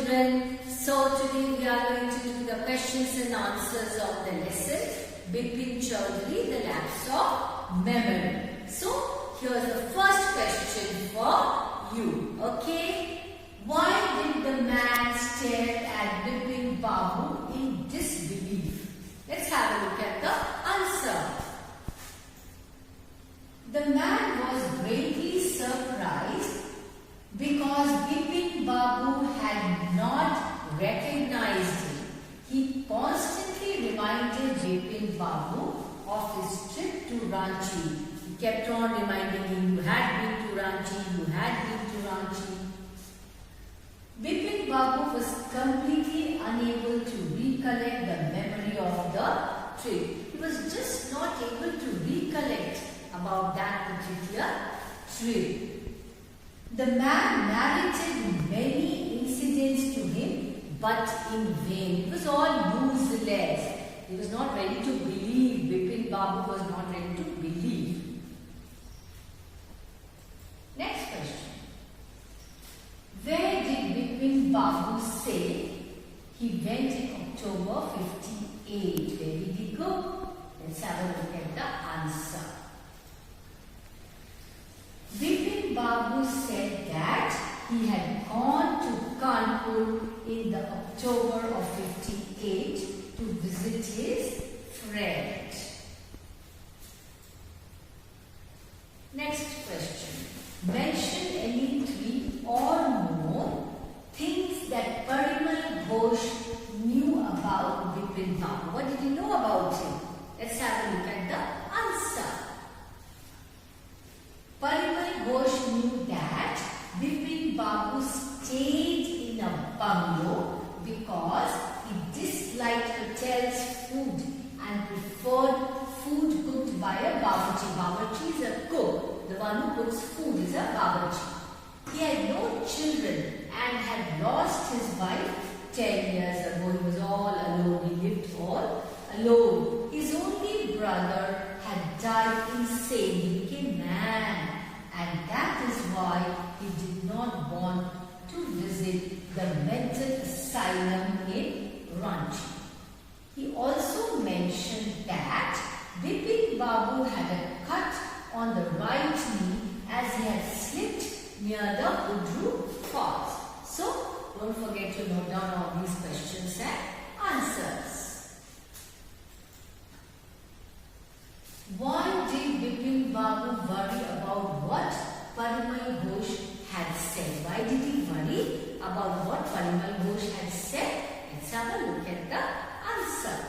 children. So today we are going to do the questions and answers of the lesson Bipin Chaudhary, The Lapse of Memory. So here's the first question for you. Okay. Why did the man stare at Bipin Babu in disbelief? Let's have a look at the answer. The man was greatly surprised because Bipin Babu had not recognized him. He constantly reminded Bipin Babu of his trip to Ranchi. He kept on reminding him, you had been to Ranchi, you had been to Ranchi. Bipin Babu was completely unable to recollect the memory of the trip. He was just not able to recollect about that particular trip. The man narrated many incidents to him, but in vain. It was all useless. He was not ready to believe. Bipin Babu was not ready to believe. Next question. Where did Bipin Babu say he went in October 58? Where did he go? Let's have a look at the answer. Bipin Babu said that he had gone to Kanpur in the October of 58 to visit his friend. Next question. Mention any three or more things that Parimal Ghosh knew about Bipin Babu. What did he know about him? Let's have a look at the answer. Parimal Ghosh knew that Bipin Babu stayed in a bungalow because he disliked hotel's food and preferred food cooked by a bawarchi. Bawarchi is a cook. The one who cooks food is a bawarchi. He had no children and had lost his wife 10 years ago. He was all alone. He lived all alone. His only brother had died insane. He became mad. And that is why he did not want to visit the mental asylum in Ranchi. He also mentioned that Bipin Babu had a cut on the right knee as he had slipped near the Udru Falls. So, don't forget to note down all these questions and answers. Why did Bipin Babu worry about what Parimal Ghosh had said? Why did he worry about what Parimal Ghosh had said? Let's have a look at the answer.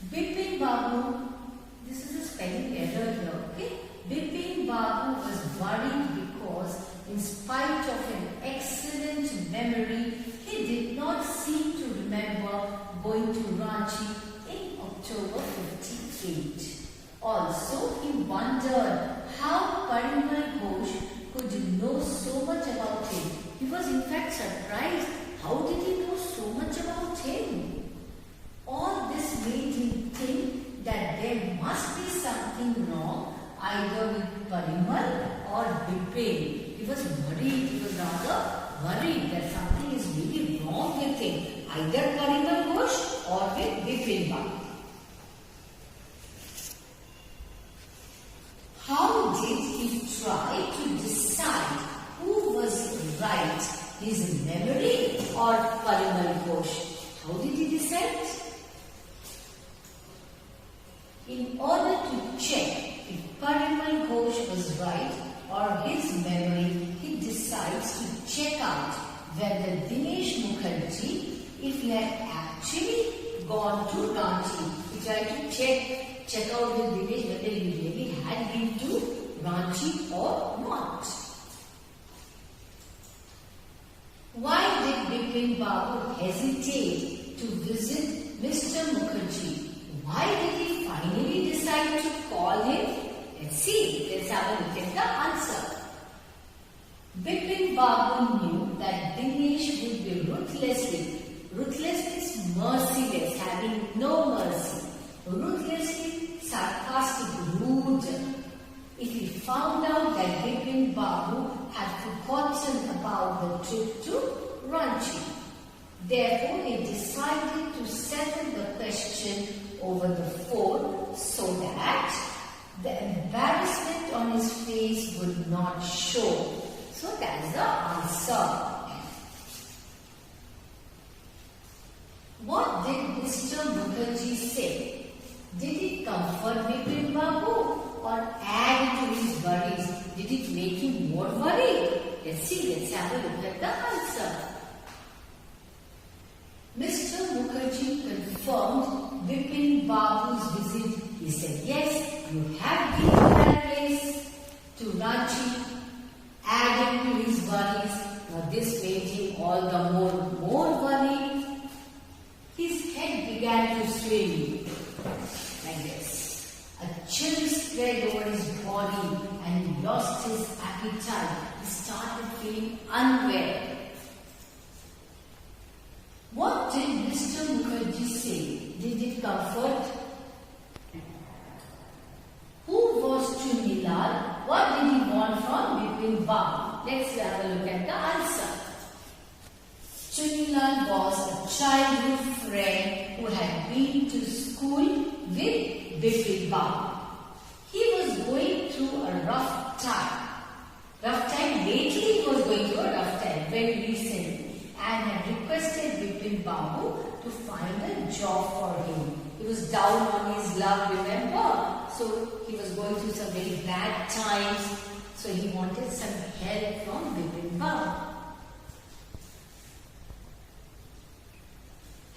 Bipin Babu, this is a spelling error here, okay? Bipin Babu was worried because in spite of an excellent memory, he did not seem to remember going to Ranchi in October 58. Also, he wondered how Parimal Ghosh could know so much about him. He was in fact surprised. How did he know so much about him? All this made him think that there must be something wrong either with Parimal or Bipin. He was worried. He was rather worried that something is really wrong with him. Either Parimal Ghosh or with Bipin Babu. How did he try to decide who was right, his memory or Parimal Ghosh? How did he decide? In order to check if Parimal Ghosh was right or his memory, he decides to check out whether Dinesh Mukherjee, if he had actually gone to Ranchi. He tried to check out with Dinesh whether he really had been to Ranchi or not. Why did Bipin Babu hesitate to visit Mr. Mukherjee? Why did he finally decide to call him? Let's see. Let's have a look at the answer. Bipin Babu knew that Dinesh would be ruthless means merciless, having no mercy. Ruthlessly sarcastic, rude. If he found out that Bipin Babu had forgotten about the trip to Ranchi. Therefore, he decided to settle the question over the phone so that the embarrassment on his face would not show. So that is the answer. What did Mr. Mukherjee say? Did it comfort Bipin Babu or add to his worries? Did it make him more worried? Let's have a look at the answer. Mr. Mukherjee confirmed Bipin Babu's visit. He said, yes, you have been to that place, to Ranchi, adding to his worries. Now this made him all the more worried. His head began to swim like this. A chill spread over his body and he lost his appetite. He started feeling unwell. What did Mr. Mukherjee say? Did it comfort? Who was Chunilal? What did he want from Bipin Babu? Let's have a look at the answer. Chunilal was a childhood friend who had been to school with Bipin Babu. He was going through a rough time. Lately he was going through a rough time, very recently, and had requested Bipin Babu to find a job for him. He was down on his luck, remember? So he was going through some very bad times. So he wanted some help from Bipin Babu.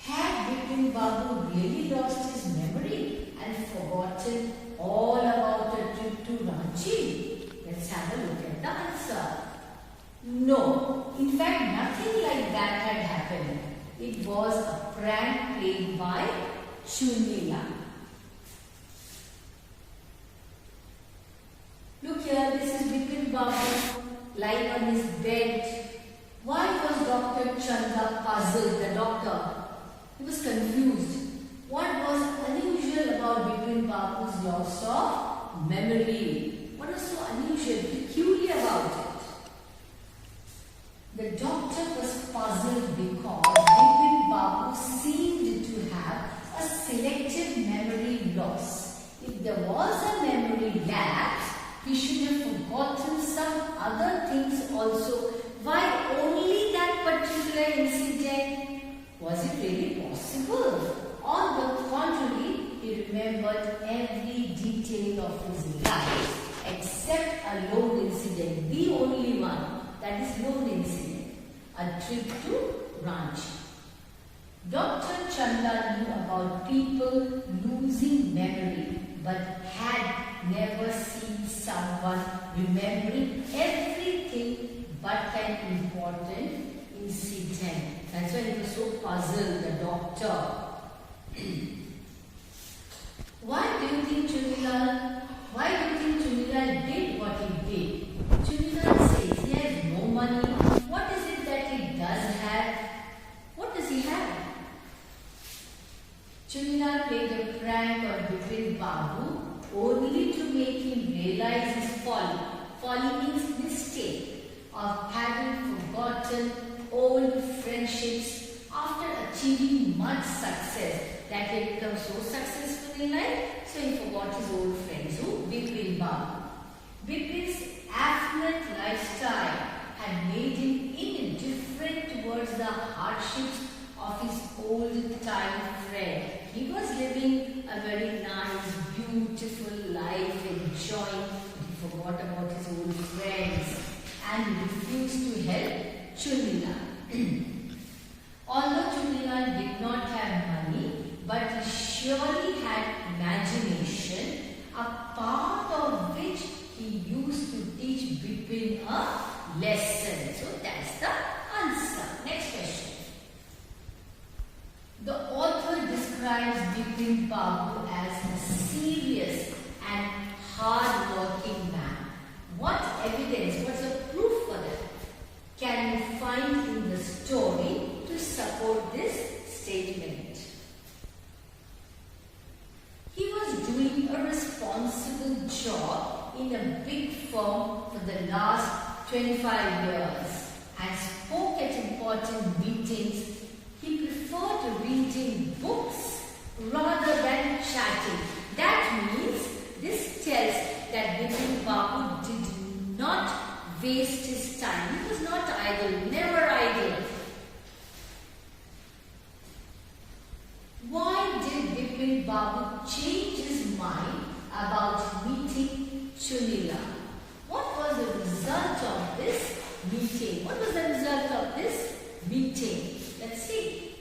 Had Bipin Babu really lost his memory and forgotten all about the trip to Ranchi? Let's have a look at the answer. No, in fact nothing like that had happened. It was a prank played by Chunilal. Look here, this is Bipin Babu lying on his bed. Why was Dr. Chanda puzzled, the doctor? He was confused. What was unusual about Bipin Babu's loss of memory? What was so unusual, peculiar about it? The doctor was puzzled because Bipin Babu seemed to have a selective memory loss. If there was a memory lapse, he should have forgotten some other things also. Why only that particular incident? Was it really possible? On the contrary, he remembered every detail of his life except a lone incident, the only one, that is lone incident, a trip to Ranchi. Dr. Chanda knew about people losing memory but had never seen someone remembering everything but an important incident. That's why he was so puzzled, the doctor. Why do you think Chunilal did what he did? Chunilal says he has no money. What is it that he does have? What does he have? Chunilal played a prank on Bipin Babu only to make him realize his folly. Folly means mistake of having forgotten old friendships after achieving much success. That he had become so successful in life, so he forgot his old friends. Who? Bipin Babu. Bipin's affluent lifestyle had made him indifferent towards the hardships of his old-time friend. He was living a very nice, beautiful life, enjoying. He forgot about his old friends and refused to help Chunilal. Although Chunilal did not have money, but he surely had imagination, a part of which he used to teach Bipin a lesson. So that's the answer. Next question. The author describes Bipin Babu as a serious and hard-working man. What evidence, what's the proof for that can you find in the story to support this statement? He was doing a responsible job in a big firm for the last 25 years and spoke at important important meetings, he preferred reading books rather than chatting. That means this tells that Bipin Babu did not waste his time. He was not idle, never idle. Why did Bipin Babu change his mind about meeting Chunila? What was the result of this meeting? What was the result of this meeting? Let's see.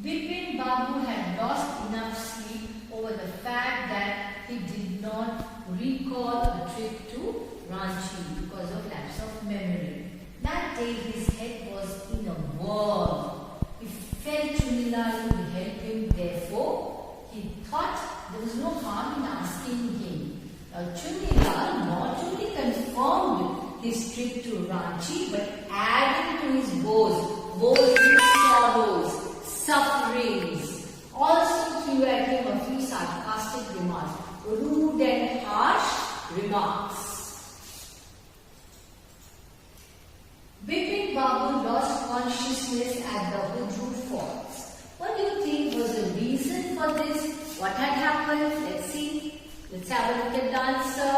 Bipin Babu had lost enough sleep over the fact that he did not recall a trip to Ranchi because of lapse of memory. That day his head was in a whirl. He felt Chunila would help him, therefore he thought there was no harm in asking him. Now Chunila not only confirmed his trip to Ranchi but added to his woes his sorrows, sufferings. Also threw at him a few sarcastic remarks, rude and harsh remarks. Bipin Babu lost consciousness at the Hudru Falls. What do you think was the reason for this? What had happened? Let's see. Let's have a look at the answer.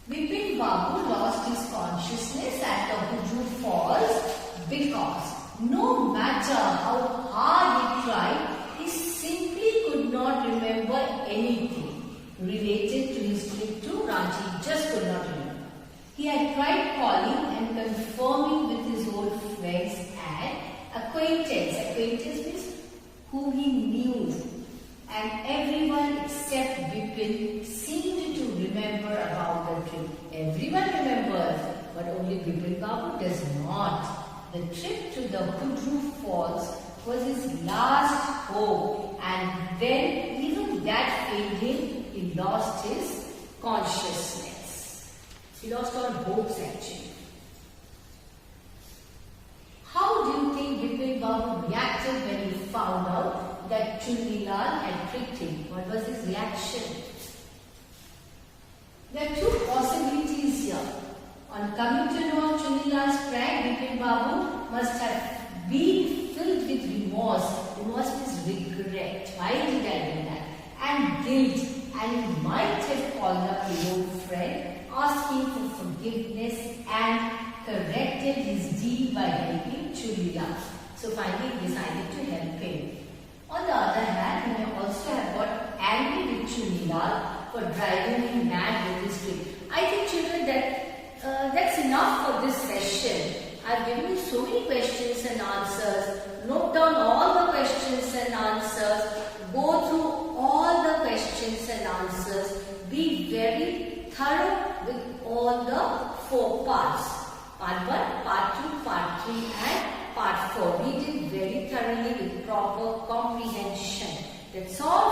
Bipin Babu lost his consciousness at the Hudru Falls because no matter how hard he tried, he simply could not remember anything related to his trip to Ranchi. He just could not remember. He had tried calling and confirming with his old friends and acquaintance. Acquaintance means who he knew. And everyone except Bipin seemed to remember about the trip. Everyone remembers, but only Bipin Babu does not. The trip to the Hudru Falls was his last hope, and then even that failed him. He lost his consciousness. He lost all hopes actually. How do you think Bipin Babu reacted when he found out that Chunilal had tricked him? What was his reaction? There are two possibilities here. On coming to know Chunilal's prank, Bipin Babu must have been filled with remorse. Remorse means regret. Why did I do that? And guilt. And he might have called up his old friend, asking for forgiveness and corrected his deed by helping Chunilal. So finally he decided to help him. On the other hand, he may also have got angry with Chunilal for driving him mad with his trip. I think children that's enough for this session. I've given you so many questions and answers. Note down all the questions and answers. Go through all the questions and answers. Be very thorough with all the 4 parts. Part 1, Part 2, Part 3 and Part 4. Read it very thoroughly with proper comprehension. That's all